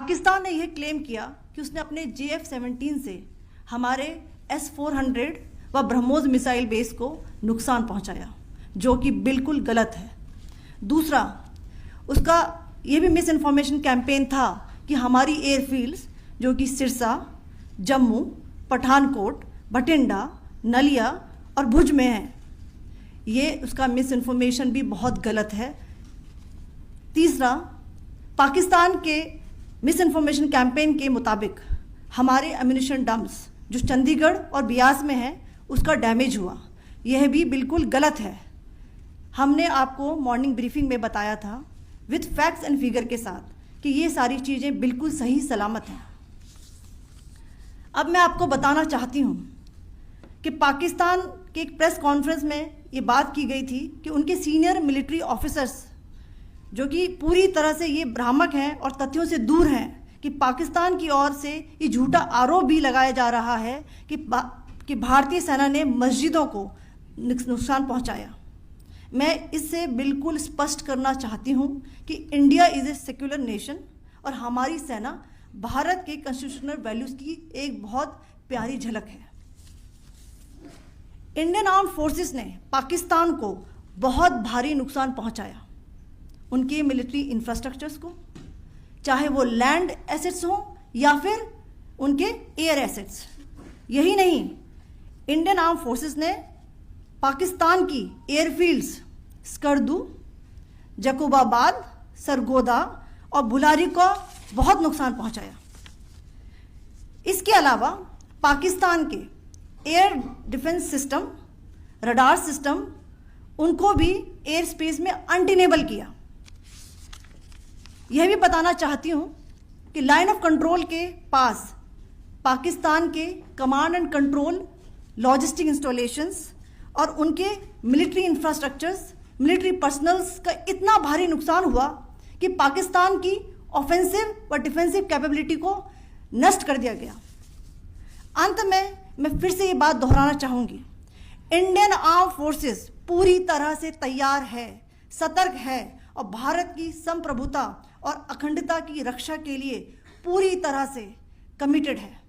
पाकिस्तान ने यह क्लेम किया कि उसने अपने JF-17 से हमारे S-400 व ब्रह्मोस मिसाइल बेस को नुकसान पहुंचाया, जो कि बिल्कुल गलत है। दूसरा, उसका ये भी मिस इन्फॉर्मेशन कैंपेन था कि हमारी एयरफील्ड्स जो कि सिरसा, जम्मू, पठानकोट, बठिंडा, नलिया और भुज में हैं, ये उसका मिस इन्फॉर्मेशन भी बहुत गलत है। तीसरा, पाकिस्तान के मिस इन्फॉर्मेशन कैंपेन के मुताबिक हमारे एम्यूनिशन डम्प्स जो चंडीगढ़ और बियास में हैं उसका डैमेज हुआ, यह भी बिल्कुल गलत है। हमने आपको मॉर्निंग ब्रीफिंग में बताया था विद फैक्ट्स एंड फिगर के साथ कि ये सारी चीज़ें बिल्कुल सही सलामत हैं। अब मैं आपको बताना चाहती हूँ कि पाकिस्तान के एक प्रेस कॉन्फ्रेंस में ये बात की गई थी कि उनके सीनियर मिलिट्री ऑफिसर्स जो कि पूरी तरह से ये भ्रामक हैं और तथ्यों से दूर हैं कि पाकिस्तान की ओर से ये झूठा आरोप भी लगाया जा रहा है कि भारतीय सेना ने मस्जिदों को नुकसान पहुंचाया। मैं इससे बिल्कुल स्पष्ट करना चाहती हूं कि India is a secular nation और हमारी सेना भारत के कॉन्स्टिट्यूशनल वैल्यूज़ की एक बहुत प्यारी झलक है। इंडियन आर्म्ड फोर्सेस ने पाकिस्तान को बहुत भारी नुकसान पहुंचाया, उनके मिलिट्री इंफ्रास्ट्रक्चर्स को, चाहे वो लैंड एसेट्स हों या फिर उनके एयर एसेट्स। यही नहीं, इंडियन आर्म्ड फोर्सेस ने पाकिस्तान की एयरफील्ड्स स्कर्दू, जकोबाबाद, सरगोदा और बुलारी को बहुत नुकसान पहुंचाया। इसके अलावा पाकिस्तान के air defence system, radar system, उनको भी एयर स्पेस में अनटेनेबल किया। यह भी बताना चाहती हूँ कि लाइन ऑफ कंट्रोल के पास पाकिस्तान के command and control logistic installations और उनके मिलिट्री इंफ्रास्ट्रक्चर्स, मिलिट्री पर्सनल्स का इतना भारी नुकसान हुआ कि पाकिस्तान की ऑफेंसिव व डिफेंसिव कैपेबिलिटी को नष्ट कर दिया गया। अंत में मैं फिर से ये बात दोहराना चाहूँगी, इंडियन आर्म फोर्सेस पूरी तरह से तैयार है, सतर्क है और भारत की संप्रभुता और अखंडता की रक्षा के लिए पूरी तरह से कमिटेड है।